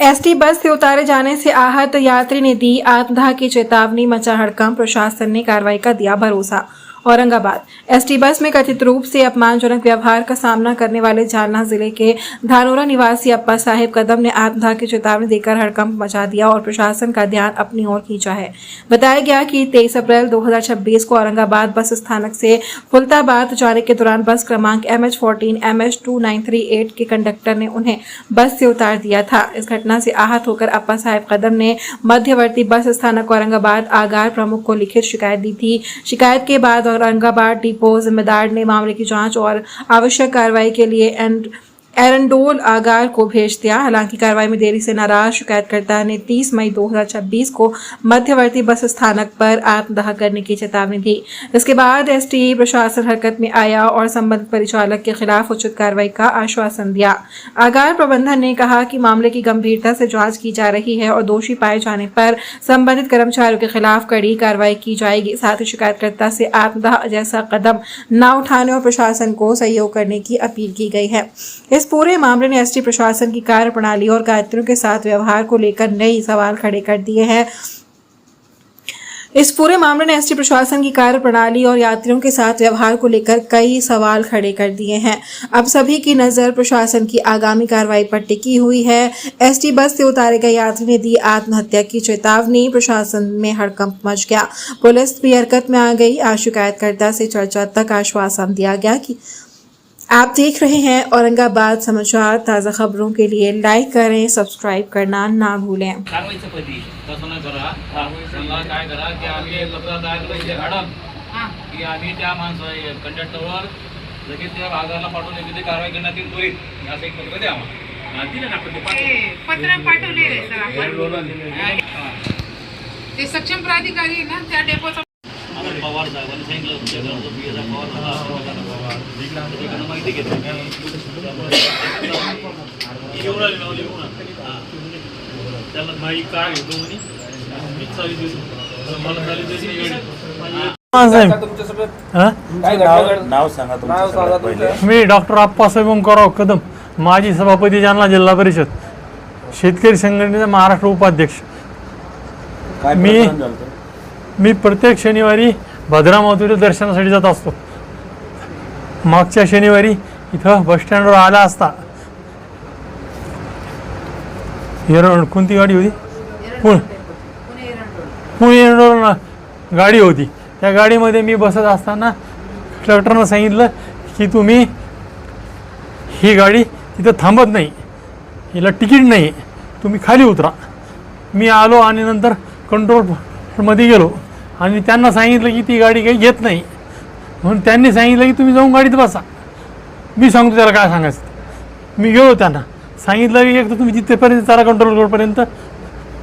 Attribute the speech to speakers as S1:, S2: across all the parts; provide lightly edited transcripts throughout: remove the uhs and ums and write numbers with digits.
S1: ST bus से उतारे जाने से आहत यात्री ने दी आत्मदाह की चेतावनी, मचा हड़कंप, प्रशासन ने कार्रवाई का दिया भरोसा। औरंगाबाद एसटी बस में कथित रूप से अपमानजनक व्यवहार का सामना करने वाले जालना जिले के धानोरा निवासी अप्पा साहेब कदम ने आत्मदाह की चेतावनी देकर हड़कंप मचा दिया और प्रशासन का ध्यान अपनी ओर खींचा है। बताया गया कि 23 अप्रैल 2026 को औरंगाबाद बस स्थानक से फुलताबाद जाने के दौरान बस क्रमांक MH14 MH2938 के कंडक्टर ने उन्हें बस से उतार दिया था। इस घटना से आहत होकर अप्पा साहेब कदम ने मध्यवर्ती बस स्थानक औरंगाबाद आगार प्रमुख को लिखित शिकायत दी थी। शिकायत के बाद औरंगाबाद डिपो जिम्मेदार ने मामले की जांच और आवश्यक कार्रवाई के लिए एरंडोल आगार को भेज दिया। हालांकि कार्रवाई में देरी से नाराज शिकायतकर्ता ने 30 मई 2026 को मध्यवर्ती बस स्थानक पर आत्मदाह करने की चेतावनी दी। इसके बाद एसटी प्रशासन हरकत में आया और संबंधित परिचालक के खिलाफ उचित कार्रवाई का आश्वासन दिया। आगार प्रबंधन ने कहा कि मामले की गंभीरता से जांच की जा रही है और दोषी पाए जाने पर संबंधित कर्मचारियों के खिलाफ कड़ी कार्रवाई की जाएगी। साथ ही शिकायतकर्ता से आत्मदाह जैसा कदम न उठाने और प्रशासन को सहयोग करने की अपील की गई है। इस पूरे मामले ने एसटी प्रशासन की कार्य प्रणाली और यात्रियों के साथ व्यवहार को लेकर नए सवाल खड़े कर दिए हैं। इस पूरे मामले ने एसटी प्रशासन की कार्य प्रणाली और यात्रियों के साथ व्यवहार को लेकर कई सवाल खड़े कर दिए हैं। अब सभी की नजर प्रशासन की आगामी कार्रवाई पर टिकी हुई है। एसटी बस से उतारे गए यात्री ने दी आत्महत्या की चेतावनी, प्रशासन में हड़कंप मच गया। पुलिस भी हरकत में आ गई। आज शिकायतकर्ता से चर्चा तक आश्वासन दिया गया कि आप देख रहे हैं औरंगाबाद समाचार। ताज़ा खबरों के लिए लाइक करें, सब्सक्राइब करना ना भूलें।
S2: ते सक्षम प्राधिकारी आहे ना त्या डेपोचा
S3: पवार साहेबांनी सांगितलं तुमच्याकडे बियाचा पवार झाला माहिती घेतली येऊन आली नाव लिहून त्याला माहिती काय घेतो म्हणे मीच चालू देतो मला चालू द्यायची
S4: नाव सांगा तुमचं।
S5: मी डॉक्टर अप्पासाहेब ओंकारराव कदम, माजी सभापती जालना जिल्हा परिषद, शेतकरी संघटनेचा महाराष्ट्र उपाध्यक्ष। मी प्रत्येक शनिवारी भद्रा मातेच्या दर्शनासाठी जात असतो। मागच्या शनिवारी इथं बस स्टँडवर आला असता कोणती गाडी होती? पुणे एरंडोल गाडी होती। त्या गाडीमध्ये मी बसत असताना कंडक्टरनं सांगितलं की तुम्ही ही गाडी तिथं थांबत नाही, हिला तिकीट नाही, तुम्ही खाली उतरा। मी आलो आणि नंतर कंट्रोलमध्ये गेलो आणि त्यांना सांगितलं की ती गाडी काही घेत नाही, म्हणून त्यांनी सांगितलं की तुम्ही जाऊन गाडीत बसा। मी सांगतो त्याला काय सांगायचं। मी गेलो, त्यांना सांगितलं की एक तर तुम्ही तिथेपर्यंत चला कंट्रोलपर्यंत।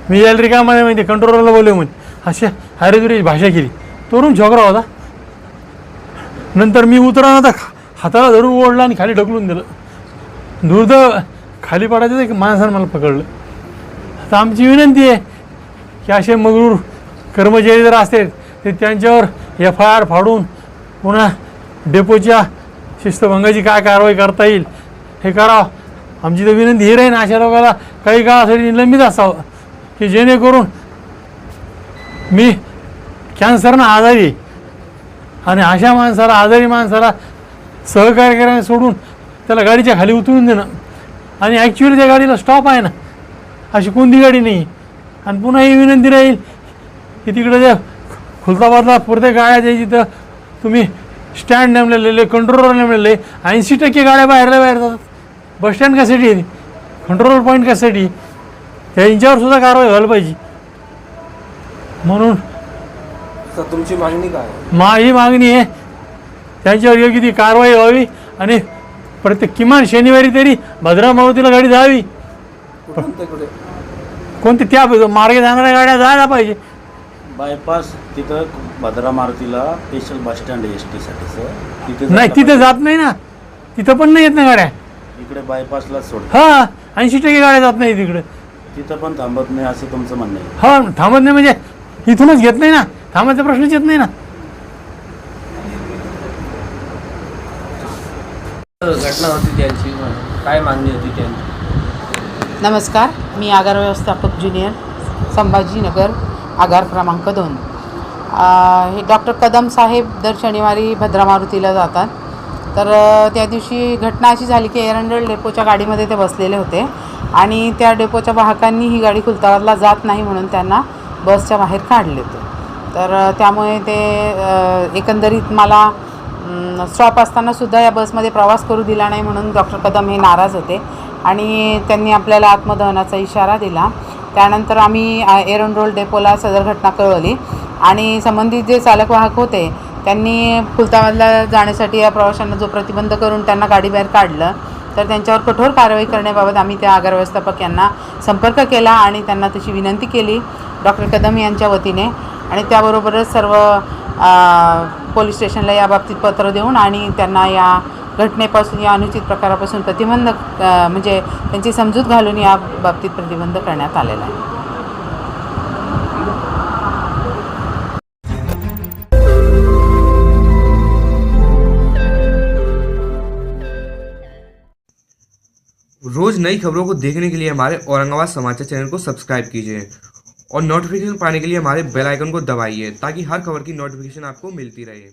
S5: मी यायला रिकामा माहिती कंट्रोलरला बोलले म्हणे, अशा हरेदुरी भाषा केली। तरुण छोकरा होता। नंतर मी उतरा नव्हता, हाताला धरून ओढला आणि खाली ढकलून दिलं। दुर्दैव खाली पडायचं एक माणसानं मला पकडलं। आता आमची विनंती आहे की असे मगरूर कर्मचारी जर असतील ते त्यांच्यावर FIR फाडून पुन्हा डेपोच्या शिस्तभंगाची काय कारवाई करता येईल हे करावं। आमची तर विनंती ही राहील, अशा लोकांना काही काळासाठी निलंबित असावं की जेणेकरून मी कॅन्सरनं आजारी आणि अशा माणसाला, आजारी माणसाला सहकार्य करायला सोडून त्याला गाडीच्या खाली उतरून देणं। आणि ॲक्च्युअली त्या गाडीला स्टॉप आहे ना, अशी कोणती गाडी नाही। आणि पुन्हा ही विनंती राहील की तिकडे जे खुलताबादला प्रत्येक गाड्या द्यायची तर तुम्ही स्टँड नेमलेले, कंट्रोलर नेमलेले, 80% गाड्या बाहेर जातात। बसस्टँड कशासाठी आहे, कंट्रोल पॉईंट कशासाठी, त्यांच्यावर सुद्धा कारवाई व्हायला पाहिजे। म्हणून
S4: तुमची मागणी काय?
S5: माझी मागणी आहे त्यांच्यावर योग्य ती कारवाई व्हावी आणि प्रत्येक किमान शनिवारी तरी भद्रा मारुतीला गाडी जावी। कोणती त्या मार्गे जाणाऱ्या गाड्या जायला पाहिजे।
S4: बायपास तिथं भद्रा मारुतीला स्पेशल बस स्टँड आहे ST साठीचं, तिथे
S5: नाही, तिथे जात नाही ना, तिथं पण नाही येत ना गाड्या।
S4: इकडे बायपासला सोड।
S5: हां, 80% गाड्या जात नाही तिकडे,
S4: तिथं पण थांबत नाही असं तुमचं म्हणणं आहे?
S5: हां, थांबत नाही म्हणजे इथूनच घेत नाही ना, थांबायचा प्रश्नच येत नाही ना।
S6: घटना होती त्यांची, काय मागणी होती त्यांची?
S2: नमस्कार, मी आगार व्यवस्थापक ज्युनियर संभाजीनगर आगार क्रमांक 2. हे डॉक्टर कदम साहेब दर शनिवारी भद्रा मारुतीला जातात. तर त्या दिवशी घटना अशी झाली की एरंडोल डेपोच्या गाडीमध्ये ते बसलेले होते आणि त्या डेपोच्या वाहकांनी ही गाडी खुलताबादला जात नाही म्हणून त्यांना बसच्या बाहेर काढले होते. तर त्यामुळे ते एकंदरीत मला स्टॉप असतानासुद्धा या बसमध्ये प्रवास करू दिला नाही म्हणून डॉक्टर कदम हे नाराज होते आणि त्यांनी आपल्याला आत्मदहनाचा इशारा दिला. त्यानंतर आम्ही एरंडोल डेपोला सदर घटना कळवली आणि संबंधित जे चालक वाहक होते त्यांनी खुलताबादला जाण्यासाठी या प्रवाशांना जो प्रतिबंध करून त्यांना गाडीबाहेर काढलं तर त्यांच्यावर कठोर कारवाई करण्याबाबत आम्ही त्या आगार व्यवस्थापक यांना संपर्क केला आणि त्यांना तशी विनंती केली डॉक्टर कदम यांच्या वतीने. आणि त्याबरोबरच सर्व पोलीस स्टेशनला याबाबतीत पत्र देऊन आणि त्यांना या घटनेपासून या अनुचित प्रकारापासून प्रतिबंध म्हणजे त्यांची समजूत घालून या बाबतीत प्रतिबंध करण्यात आलेला आहे.
S6: रोज नई खबरों को देखने के लिए हमारे औरंगाबाद समाचार चैनल को सब्सक्राइब कीजिए और नोटिफिकेशन पाने के लिए हमारे बेल आइकन को दबाइए ताकि हर खबर की नोटिफिकेशन आपको मिलती रहे.